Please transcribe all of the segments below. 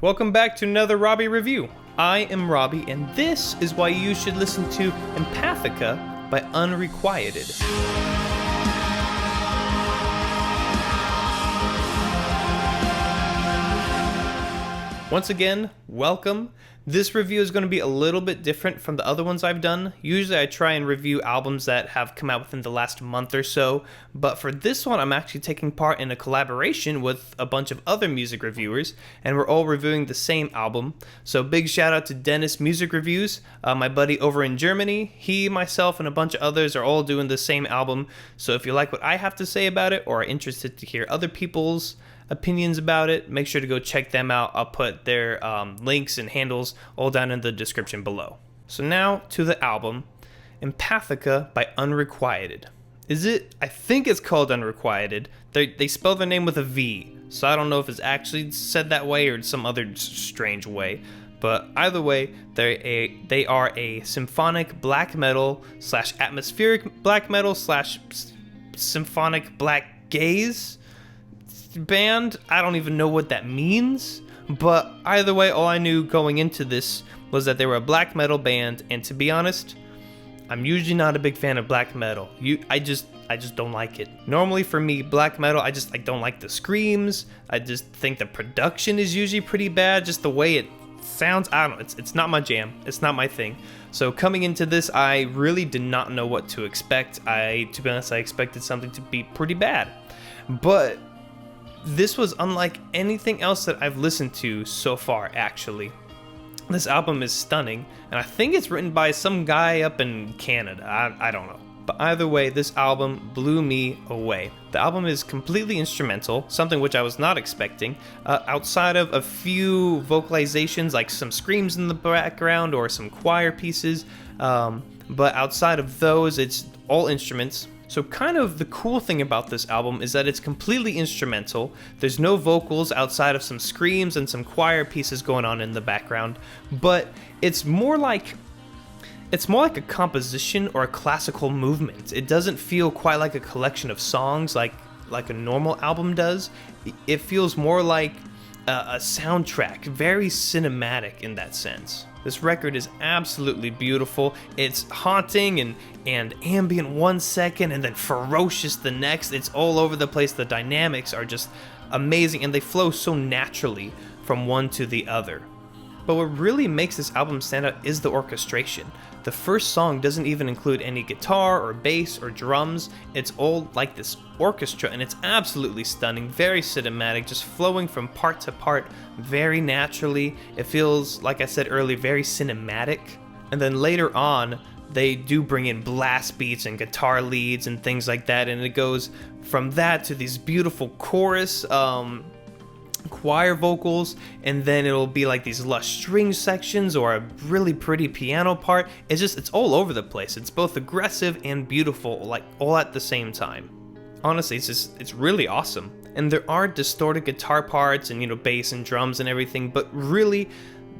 Welcome back to another Robby Review. I am Robby, and this is why you should listen to Empathica by Unreqvited. Once again, welcome. This review is going to be a little bit different from the other ones I've done. Usually I try and review albums that have come out within the last month or so, but for this one I'm actually taking part in a collaboration with a bunch of other music reviewers, and we're all reviewing the same album. So big shout out to Dennis Music Reviews, my buddy over in Germany. He, myself, and a bunch of others are all doing the same album, so if you like what I have to say about it or are interested to hear other people's opinions about it, make sure to go check them out. I'll put their links and handles all down in the description below. So now to the album, Empathica by Unreqvited. I think it's called Unreqvited. They spell their name with a V, so I don't know if it's actually said that way or some other strange way. But either way, they are a symphonic black metal / atmospheric black metal / symphonic black gaze band. I don't even know what that means, but either way, all I knew going into this was that they were a black metal band, and to be honest, I'm usually not a big fan of black metal. I just don't like it. Normally for me, black metal, I don't like the screams. I just think the production is usually pretty bad, just the way it sounds. I don't know, it's not my jam. It's not my thing. So coming into this, I really did not know what to expect. To be honest, I expected something to be pretty bad, but this was unlike anything else that I've listened to so far, actually. This album is stunning, and I think it's written by some guy up in Canada. I don't know. But either way, this album blew me away. The album is completely instrumental, something which I was not expecting, outside of a few vocalizations, like some screams in the background or some choir pieces. But outside of those, it's all instruments. So kind of the cool thing about this album is that it's completely instrumental. There's no vocals outside of some screams and some choir pieces going on in the background, but it's more like a composition or a classical movement. It doesn't feel quite like a collection of songs like a normal album does. It feels more like a soundtrack, very cinematic in that sense. This record is absolutely beautiful. It's haunting and ambient 1 second and then ferocious the next. It's all over the place. The dynamics are just amazing, and they flow so naturally from one to the other. But what really makes this album stand out is the orchestration. The first song doesn't even include any guitar or bass or drums. It's all like this orchestra, and it's absolutely stunning, very cinematic, just flowing from part to part very naturally. It feels, like I said earlier, very cinematic. And then later on, they do bring in blast beats and guitar leads and things like that, and it goes from that to these beautiful chorus choir vocals, and then it'll be like these lush string sections or a really pretty piano part. It's all over the place. It's both aggressive and beautiful, like all at the same time. Honestly, it's really awesome. And there are distorted guitar parts and bass and drums and everything, but really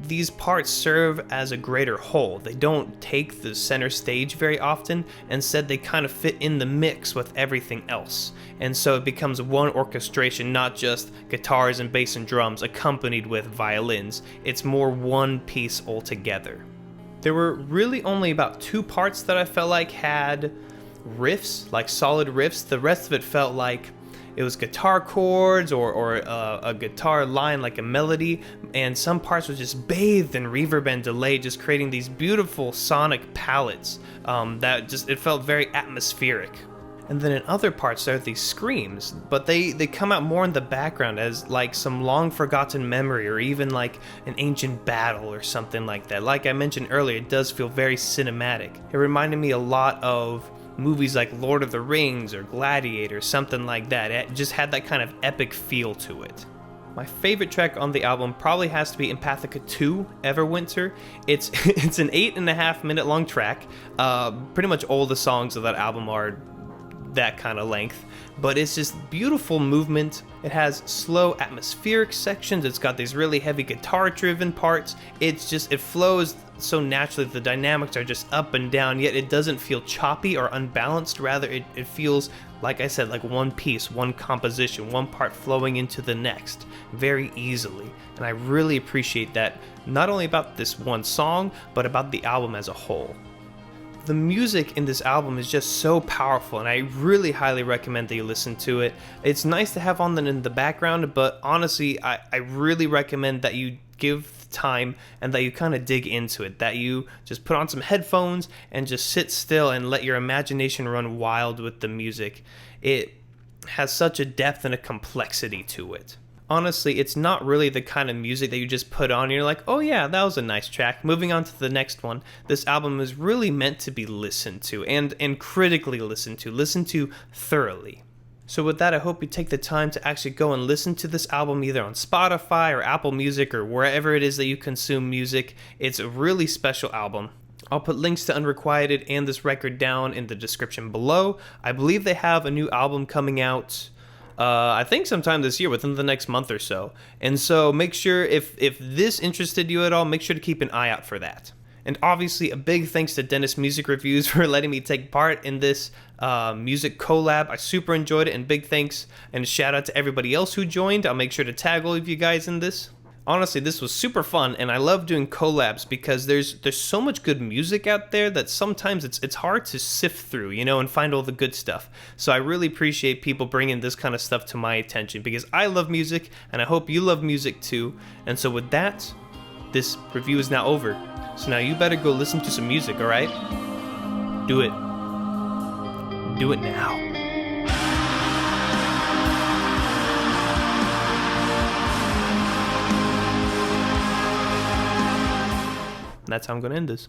these parts serve as a greater whole. They don't take the center stage very often. Instead, they kind of fit in the mix with everything else. And so it becomes one orchestration, not just guitars and bass and drums accompanied with violins. It's more one piece altogether. There were really only about 2 parts that I felt like had riffs, like solid riffs. The rest of it felt like it was guitar chords or a guitar line, like a melody, and some parts were just bathed in reverb and delay, just creating these beautiful sonic palettes it felt very atmospheric. And then in other parts there are these screams, but they come out more in the background as like some long forgotten memory or even like an ancient battle or something like that. Like I mentioned earlier, it does feel very cinematic. It reminded me a lot of movies like Lord of the Rings or Gladiator, something like that. It just had that kind of epic feel to it. My favorite track on the album probably has to be Empathica 2, Everwinter. It's an 8.5 minute long track. Pretty much all the songs of that album are that kind of length, but it's just beautiful movement. It has slow atmospheric sections. It's got these really heavy guitar driven parts. It flows so naturally. The dynamics are just up and down, yet it doesn't feel choppy or unbalanced. Rather, it feels, like I said, like one piece, one composition, one part flowing into the next very easily. And I really appreciate that, not only about this one song, but about the album as a whole. The music in this album is just so powerful, and I really highly recommend that you listen to it. It's nice to have on in the background, but honestly, I really recommend that you give time and that you kind of dig into it, that you just put on some headphones and just sit still and let your imagination run wild with the music. It has such a depth and a complexity to it. Honestly, it's not really the kind of music that you just put on and you're like, oh yeah, that was a nice track. Moving on to the next one. This album is really meant to be listened to and critically listened to thoroughly. So with that, I hope you take the time to actually go and listen to this album either on Spotify or Apple Music or wherever it is that you consume music. It's a really special album. I'll put links to Unrequited and this record down in the description below. I believe they have a new album coming out I think sometime this year, within the next month or so. And so make sure, if this interested you at all, make sure to keep an eye out for that. And obviously a big thanks to Dennis Music Reviews for letting me take part in this music collab. I super enjoyed it, and big thanks and shout out to everybody else who joined. I'll make sure to tag all of you guys in this. Honestly, this was super fun, and I love doing collabs because there's so much good music out there that sometimes it's hard to sift through, and find all the good stuff. So I really appreciate people bringing this kind of stuff to my attention because I love music, and I hope you love music too. And so with that, this review is now over. So now you better go listen to some music, alright? Do it. Do it now. That's how I'm going to end this.